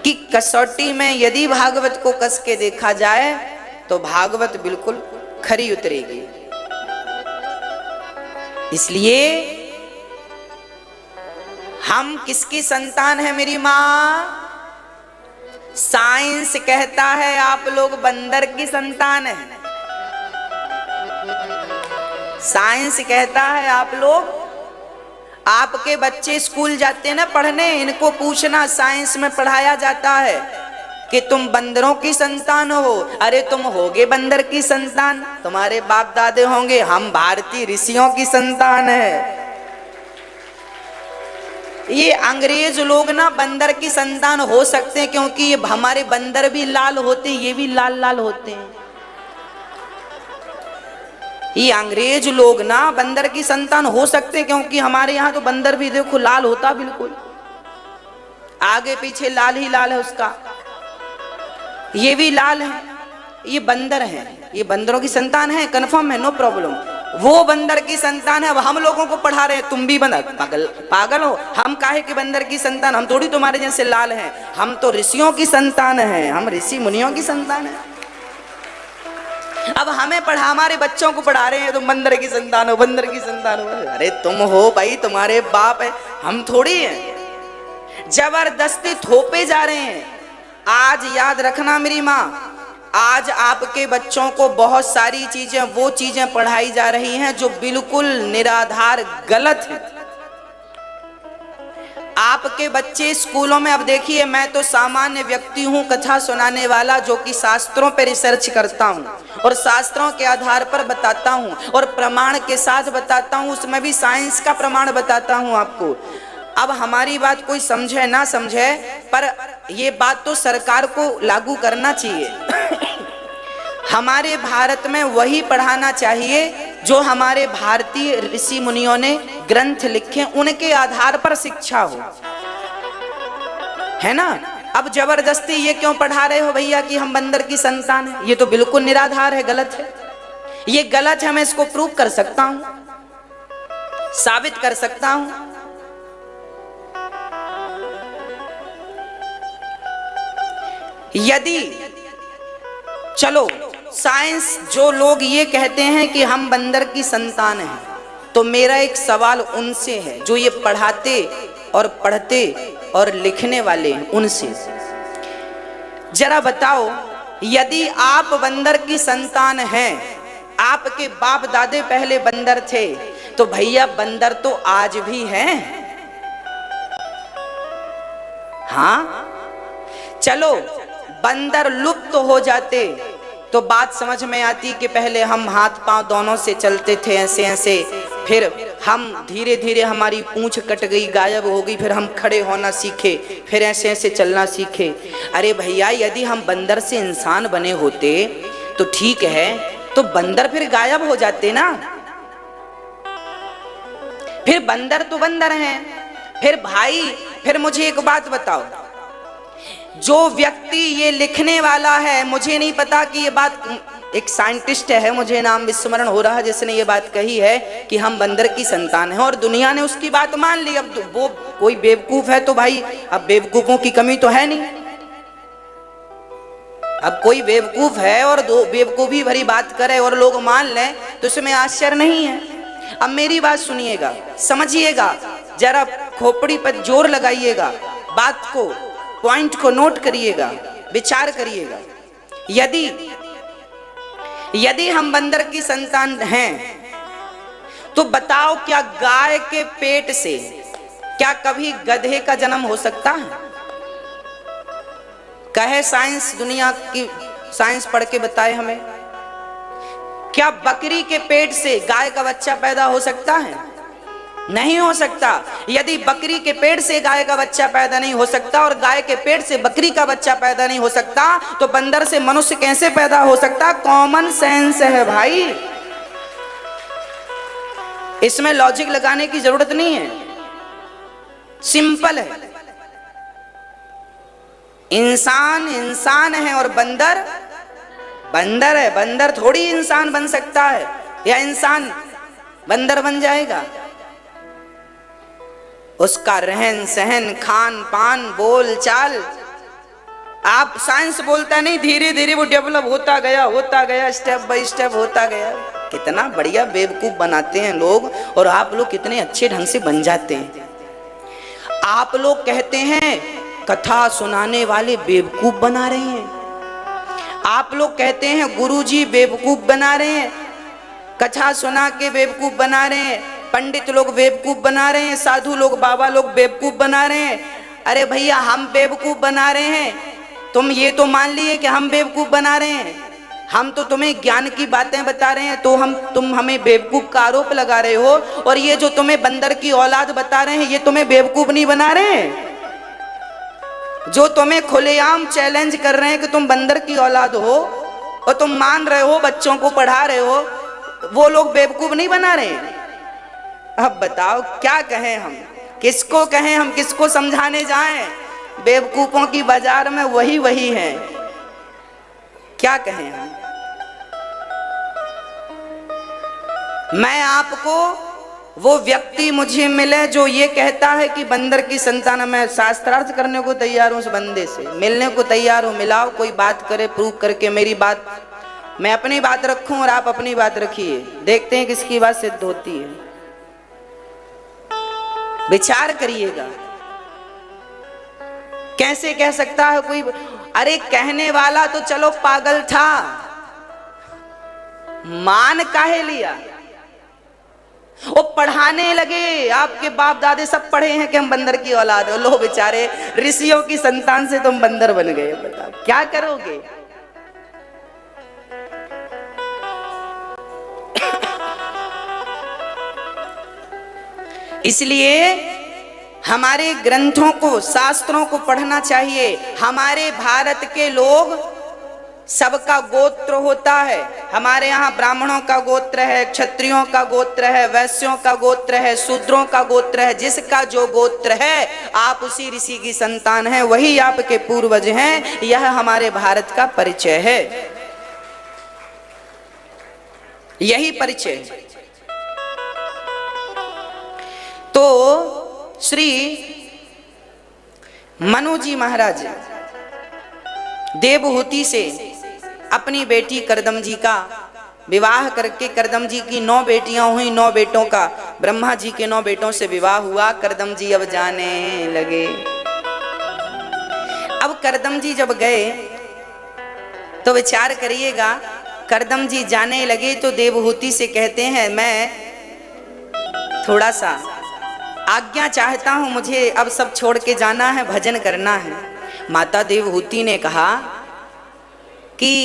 कि कसौटी में यदि भागवत को कस के देखा जाए तो भागवत बिल्कुल खरी उतरेगी। इसलिए हम किसकी संतान है मेरी माँ? साइंस कहता है आप लोग बंदर की संतान है। साइंस कहता है आप लोग, आपके बच्चे स्कूल जाते हैं ना पढ़ने, इनको पूछना, साइंस में पढ़ाया जाता है कि तुम बंदरों की संतान हो। अरे तुम होगे बंदर की संतान, तुम्हारे बाप दादे होंगे, हम भारतीय ऋषियों की संतान है। ये अंग्रेज लोग ना बंदर की संतान हो सकते हैं क्योंकि ये हमारे बंदर भी लाल होते हैं, ये भी लाल लाल होते हैं। ये अंग्रेज लोग ना बंदर की संतान हो सकते हैं क्योंकि हमारे यहाँ तो बंदर भी देखो लाल होता, बिल्कुल आगे पीछे लाल ही लाल है उसका, ये भी लाल है, ये बंदर है, ये बंदरों की संतान है, कन्फर्म है, नो प्रॉब्लम। वो बंदर की संतान है, अब हम लोगों को पढ़ा रहे हैं तुम भी बंदर, पागल हो। हम काहे के बंदर की संतान, हम थोड़ी तुम्हारे जैसे लाल हैं, हम तो ऋषियों की संतान हैं, हम ऋषि मुनियों की संतान है। अब हमें पढ़ा, हमारे बच्चों को पढ़ा रहे हैं तुम बंदर की संतान हो, बंदर की संतान हो। अरे तुम हो भाई, तुम्हारे बाप है, हम थोड़ी हैं। जबरदस्ती थोपे जा रहे हैं। आज याद रखना मेरी माँ, आज आपके बच्चों को बहुत सारी चीजें, वो चीजें पढ़ाई जा रही हैं जो बिल्कुल निराधार गलत है। आपके बच्चे स्कूलों में, अब देखिए मैं तो सामान्य व्यक्ति हूँ, कथा सुनाने वाला, जो कि शास्त्रों पर रिसर्च करता हूँ और शास्त्रों के आधार पर बताता हूँ और प्रमाण के साथ बताता हूँ, उसमें भी साइंस का प्रमाण बताता हूँ आपको। अब हमारी बात कोई समझे ना समझे, पर ये बात तो सरकार को लागू करना चाहिए। हमारे भारत में वही पढ़ाना चाहिए जो हमारे भारतीय ऋषि मुनियों ने ग्रंथ लिखे, उनके आधार पर शिक्षा हो, है ना। अब जबरदस्ती ये क्यों पढ़ा रहे हो भैया कि हम बंदर की संतान है? ये तो बिल्कुल निराधार है, गलत है, ये गलत है। मैं इसको प्रूव कर सकता हूं, साबित कर सकता हूं। यदि चलो साइंस, जो लोग ये कहते हैं कि हम बंदर की संतान हैं, तो मेरा एक सवाल उनसे है जो ये पढ़ाते और पढ़ते और लिखने वाले हैं, उनसे जरा बताओ, यदि आप बंदर की संतान हैं, आपके बाप दादे पहले बंदर थे, तो भैया बंदर तो आज भी हैं। हाँ, चलो बंदर लुप्त हो जाते तो बात समझ में आती कि पहले हम हाथ पांव दोनों से चलते थे ऐसे ऐसे, फिर हम धीरे धीरे हमारी पूंछ कट गई, गायब हो गई, फिर हम खड़े होना सीखे, फिर ऐसे ऐसे चलना सीखे। अरे भैया, यदि हम बंदर से इंसान बने होते तो ठीक है, तो बंदर फिर गायब हो जाते ना, फिर बंदर तो बंदर हैं। फिर भाई, फिर मुझे एक बात बताओ, जो व्यक्ति ये लिखने वाला है, मुझे नहीं पता कि ये बात, एक साइंटिस्ट है, मुझे नाम विस्मरण हो रहा है, जिसने ये बात कही है कि हम बंदर की संतान हैं, और दुनिया ने उसकी बात मान ली। अब तो वो कोई बेवकूफ है तो भाई, अब बेवकूफों की कमी तो है नहीं, अब कोई बेवकूफ है और दो बेवकूफी भरी बात करे और लोग मान लें तो इसमें आश्चर्य नहीं है। अब मेरी बात सुनिएगा, समझिएगा, जरा खोपड़ी पर जोर लगाइएगा, बात को, पॉइंट को नोट करिएगा, विचार करिएगा। यदि हम बंदर की संतान हैं, तो बताओ क्या गाय के पेट से क्या कभी गधे का जन्म हो सकता है? कहे साइंस, दुनिया की साइंस पढ़ के बताए हमें, क्या बकरी के पेट से गाय का बच्चा पैदा हो सकता है? नहीं हो सकता। यदि बकरी के पेट से गाय का बच्चा पैदा नहीं हो सकता और गाय के पेट से बकरी का बच्चा पैदा नहीं हो सकता, तो बंदर से मनुष्य कैसे पैदा हो सकता? कॉमन सेंस है भाई, इसमें लॉजिक लगाने की जरूरत नहीं है, सिंपल है। इंसान इंसान है और बंदर बंदर है। बंदर थोड़ी इंसान बन सकता है, या इंसान बंदर बन जाएगा। उसका रहन सहन, खान पान, बोल चाल, आप साइंस बोलता नहीं, धीरे धीरे वो डेवलप होता गया, स्टेप बाय स्टेप होता गया। कितना बढ़िया बेवकूफ बनाते हैं लोग, और आप लोग कितने अच्छे ढंग से बन जाते हैं। आप लोग कहते हैं कथा सुनाने वाले बेवकूफ बना रहे हैं, आप लोग कहते हैं गुरुजी बेवकूफ बना रहे हैं, कथा सुना के बेवकूफ बना रहे हैं, पंडित लोग बेवकूफ बना रहे हैं, साधु लोग बाबा लोग बेवकूफ बना रहे हैं। अरे भैया, हम बेवकूफ बना रहे हैं, तुम ये तो मान लिए कि हम बेवकूफ बना रहे हैं। हम तो तुम्हें ज्ञान की बातें बता रहे हैं, तो तुम हमें बेवकूफ का आरोप लगा रहे हो। और ये जो तुम्हें बंदर की औलाद बता रहे हैं, ये तुम्हें बेवकूफ नहीं बना रहे हैं। जो तुम्हें खुलेआम चैलेंज कर रहे हैं कि तुम बंदर की औलाद हो और तुम मान रहे हो, बच्चों को पढ़ा रहे हो, वो लोग बेवकूफ नहीं बना रहे हैं। अब बताओ क्या कहें हम, किसको कहें हम, किसको समझाने जाएं? बेवकूफों की बाजार में वही है, क्या कहें हम। मैं आपको वो व्यक्ति मुझे मिले जो ये कहता है कि बंदर की संतान, मैं शास्त्रार्थ करने को तैयार हूं, उस बंदे से मिलने को तैयार हूं। मिलाओ, कोई बात करे, प्रूव करके मेरी बात, मैं अपनी बात रखूं और आप अपनी बात रखिए, देखते हैं किसकी बात सिद्ध होती है। विचार करिएगा। कैसे कह सकता है कोई? अरे कहने वाला तो चलो पागल था, मान काहे लिया? वो पढ़ाने लगे, आपके बाप दादे सब पढ़े हैं कि हम बंदर की औलाद हो। लो बेचारे, ऋषियों की संतान से तुम बंदर बन गए, बताओ क्या करोगे? इसलिए हमारे ग्रंथों को, शास्त्रों को पढ़ना चाहिए। हमारे भारत के लोग, सबका गोत्र होता है। हमारे यहाँ ब्राह्मणों का गोत्र है, क्षत्रियों का गोत्र है, वैश्यों का गोत्र है, शूद्रों का गोत्र है। जिसका जो गोत्र है, आप उसी ऋषि की संतान हैं, वही आपके पूर्वज हैं। यह हमारे भारत का परिचय है, यही परिचय है। तो श्री मनु जी महाराज देवहूति से अपनी बेटी करदम जी का विवाह करके, करदम जी की 9 बेटियां हुई, 9 बेटों का, ब्रह्मा जी के 9 बेटों से विवाह हुआ। करदम जी अब जाने लगे। अब करदम जी जब गए तो विचार करिएगा, करदम जी जाने लगे तो देवहूति से कहते हैं, मैं थोड़ा सा आज्ञा चाहता हूं, मुझे अब सब छोड़ के जाना है, भजन करना है। माता देवहूति ने कहा कि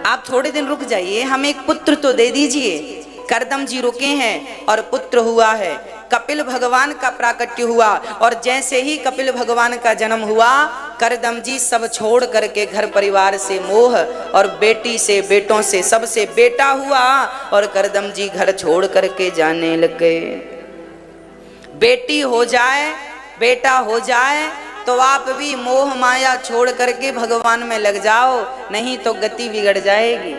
आप थोड़े दिन रुक जाइए, हमें एक पुत्र तो दे दीजिए। करदम जी रुके हैं और पुत्र हुआ है। कपिल भगवान का प्राकट्य हुआ, और जैसे ही कपिल भगवान का जन्म हुआ, करदम जी सब छोड़ करके घर परिवार से मोह, और बेटी से, बेटों से, सबसे बेटा हुआ, और करदम जी घर छोड़ करके जाने लग गए। बेटी हो जाए, बेटा हो जाए तो आप भी मोह माया छोड़ करके भगवान में लग जाओ, नहीं तो गति बिगड़ जाएगी।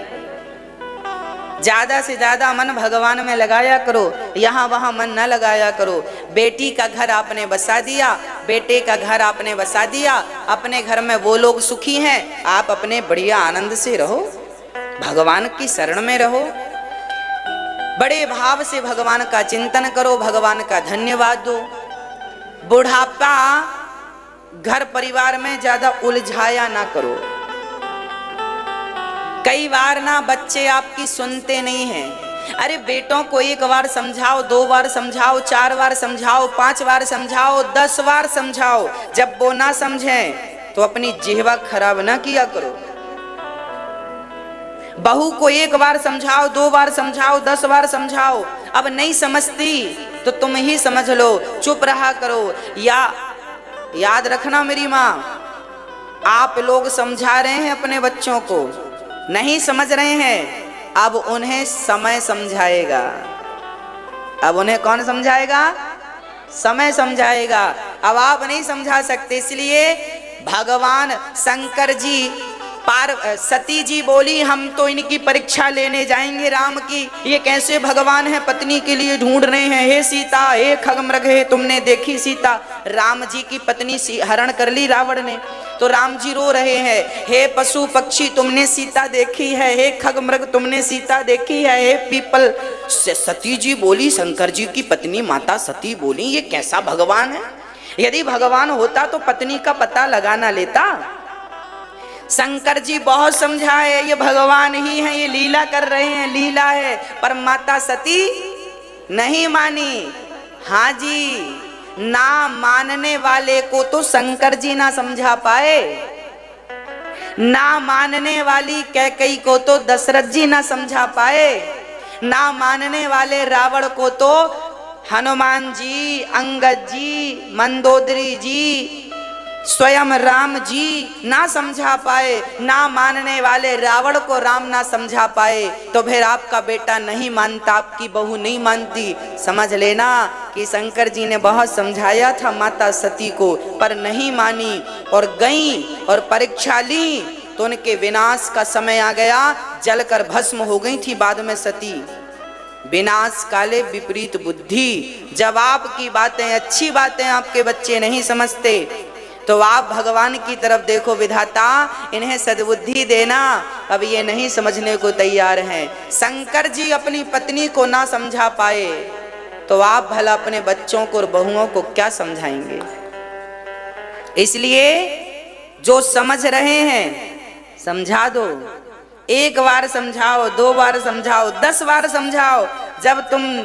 ज्यादा से ज्यादा मन भगवान में लगाया करो, यहाँ वहां मन न लगाया करो। बेटी का घर आपने बसा दिया, बेटे का घर आपने बसा दिया, अपने घर में वो लोग सुखी हैं, आप अपने बढ़िया आनंद से रहो, भगवान की शरण में रहो। बड़े भाव से भगवान का चिंतन करो, भगवान का धन्यवाद दो। बुढ़ापा घर परिवार में ज्यादा उलझाया ना करो। कई बार ना बच्चे आपकी सुनते नहीं हैं। अरे बेटों को 1 बार समझाओ, 2 बार समझाओ, 4 बार समझाओ, 5 बार समझाओ, 10 बार समझाओ। जब वो ना समझें तो अपनी जिह्वा खराब ना किया करो। बहू को 1 बार समझाओ, 2 बार समझाओ, 10 बार समझाओ, अब नहीं समझती तो तुम ही समझ लो, चुप रहा करो। या याद रखना मेरी माँ, आप लोग समझा रहे हैं अपने बच्चों को, नहीं समझ रहे हैं, अब उन्हें समय समझाएगा। अब उन्हें कौन समझाएगा? समय समझाएगा। अब आप नहीं समझा सकते। इसलिए भगवान शंकर जी सती जी बोली हम तो इनकी परीक्षा लेने जाएंगे राम की, ये कैसे भगवान है पत्नी के लिए ढूंढ रहे हैं। हे सीता, हे खगमृग, हे तुमने देखी सीता। राम जी की पत्नी हरण कर ली रावण ने, तो राम जी रो रहे हैं। हे पशु पक्षी तुमने सीता देखी है, हे खगमृग तुमने सीता देखी है, हे पीपल। सती जी बोली, शंकर जी की पत्नी माता सती बोली ये कैसा भगवान है, यदि भगवान होता तो पत्नी का पता लगाना लेता। शंकर जी बहुत समझाए ये भगवान ही है, ये लीला कर रहे हैं, लीला है। पर माता सती नहीं मानी। हाँ जी, ना मानने वाले को तो शंकर जी ना समझा पाए, ना मानने वाली कैकेयी को तो दशरथ जी ना समझा पाए, ना मानने वाले रावण को तो हनुमान जी, अंगद जी, मंदोदरी जी, स्वयं राम जी ना समझा पाए। ना मानने वाले रावण को राम ना समझा पाए, तो फिर आपका बेटा नहीं मानता, आपकी बहू नहीं मानती। समझ लेना कि शंकर जी ने बहुत समझाया था माता सती को, पर नहीं मानी और गई और परीक्षा ली तो उनके विनाश का समय आ गया, जलकर भस्म हो गई थी बाद में सती। विनाश काले विपरीत बुद्धि। जब आपकी बातें, अच्छी बातें आपके बच्चे नहीं समझते तो आप भगवान की तरफ देखो, विधाता इन्हें सद्बुद्धि देना। अब ये नहीं समझने को तैयार हैं। शंकर जी अपनी पत्नी को ना समझा पाए तो आप भला अपने बच्चों को और बहुओं को क्या समझाएंगे। इसलिए जो समझ रहे हैं समझा दो। एक बार समझाओ, 2 बार समझाओ, 10 बार समझाओ। जब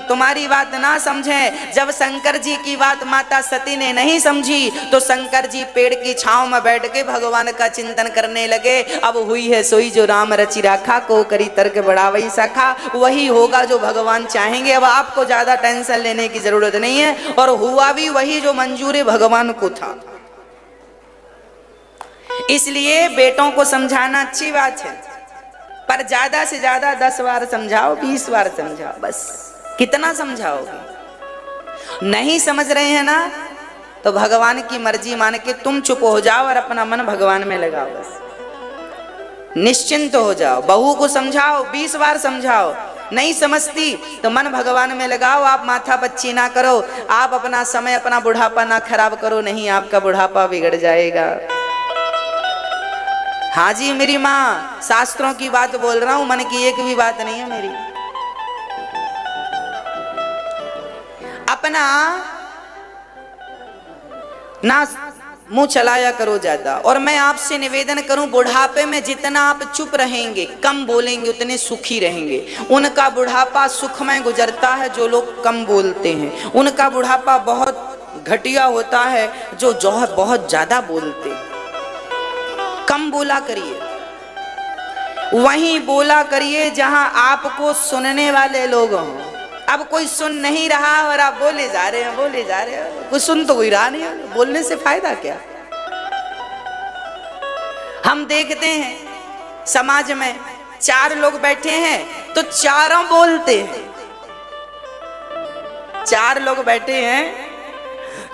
तुम्हारी बात ना समझें, जब शंकर जी की बात माता सती ने नहीं समझी तो शंकर जी पेड़ की छांव में बैठ के भगवान का चिंतन करने लगे। अब हुई है सोई जो राम रचि राखा, को करी तर्क बढ़ावई सखा। वही होगा जो भगवान चाहेंगे। अब आपको ज्यादा टेंशन लेने की जरूरत नहीं है, और हुआ भी वही जो मंजूर भगवान को था। इसलिए बेटों को समझाना अच्छी बात है, पर ज्यादा से ज्यादा 10 बार समझाओ, 20 बार समझाओ, बस। कितना समझाओगे? नहीं समझ रहे हैं ना, तो भगवान की मर्जी मान के तुम चुप हो जाओ और अपना मन भगवान में लगाओ, बस निश्चिंत हो जाओ। बहू को समझाओ, 20 बार समझाओ, नहीं समझती तो मन भगवान में लगाओ। आप माथा पच्ची ना करो, आप अपना समय, अपना बुढ़ापा ना खराब करो, नहीं आपका बुढ़ापा बिगड़ जाएगा। हाँ जी, मेरी माँ शास्त्रों की बात बोल रहा हूं, मन की एक भी बात नहीं है मेरी। अपना ना मुंह चलाया करो ज्यादा। और मैं आपसे निवेदन करूं, बुढ़ापे में जितना आप चुप रहेंगे, कम बोलेंगे, उतने सुखी रहेंगे। उनका बुढ़ापा सुखमय गुजरता है जो लोग कम बोलते हैं। उनका बुढ़ापा बहुत घटिया होता है जो बहुत ज्यादा बोलते हैं। कम बोला करिए, वहीं बोला करिए जहां आपको सुनने वाले लोग हों। अब कोई सुन नहीं रहा और आप बोले जा रहे हैं, बोले जा रहे हैं, कोई सुन तो कोई रहा नहीं, बोलने से फायदा क्या। हम देखते हैं समाज में 4 लोग बैठे हैं तो चारों बोलते हैं। 4 लोग बैठे हैं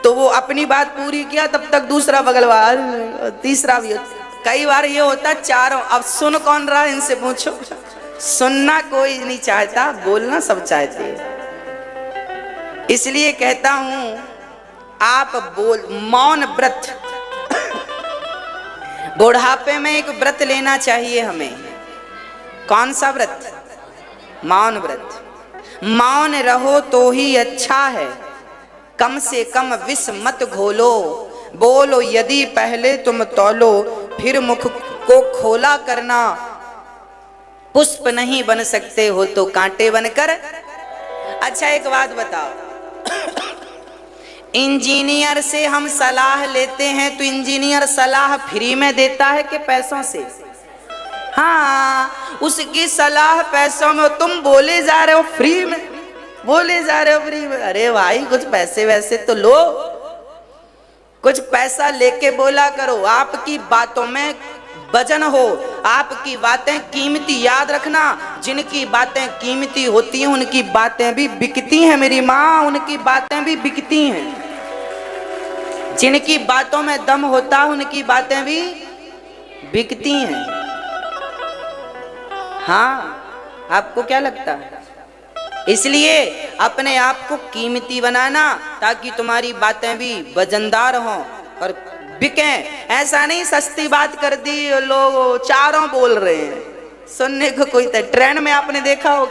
तो वो अपनी बात पूरी किया, तब तक दूसरा बगल वाला, तीसरा भी। कई बार ये होता चारों, अब सुन कौन रहा इनसे पूछो। सुनना कोई नहीं चाहता, बोलना सब चाहते हैं। इसलिए कहता हूं आप मौन व्रत, बुढ़ापे में एक व्रत लेना चाहिए हमें। कौन सा व्रत? मौन व्रत। मौन रहो तो ही अच्छा है, कम से कम विष मत घोलो। बोलो यदि पहले तुम तौलो, फिर मुख को खोला करना। पुष्प नहीं बन सकते हो तो कांटे बनकर। अच्छा एक बात बताओ, इंजीनियर से हम सलाह लेते हैं तो इंजीनियर सलाह फ्री में देता है कि पैसों से? हाँ, उसकी सलाह पैसों में, तुम बोले जा रहे हो फ्री में, बोले जा रहे हो फ्री में। अरे भाई कुछ पैसे वैसे तो लो, कुछ पैसा लेके बोला करो। आपकी बातों में वजन हो, आपकी बातें कीमती। याद रखना, जिनकी बातें कीमती होती हैं उनकी बातें भी बिकती हैं मेरी माँ, उनकी बातें भी बिकती हैं। जिनकी बातों में दम होता है उनकी बातें भी बिकती हैं। हाँ, आपको क्या लगता है? इसलिए अपने आप को कीमती बनाना ताकि तुम्हारी बातें भी वजनदार हों और बिकें। ऐसा नहीं सस्ती बात कर दी, लोग चारों बोल रहे हैं, सुनने को कोई ट्रेंड में आपने देखा होगा।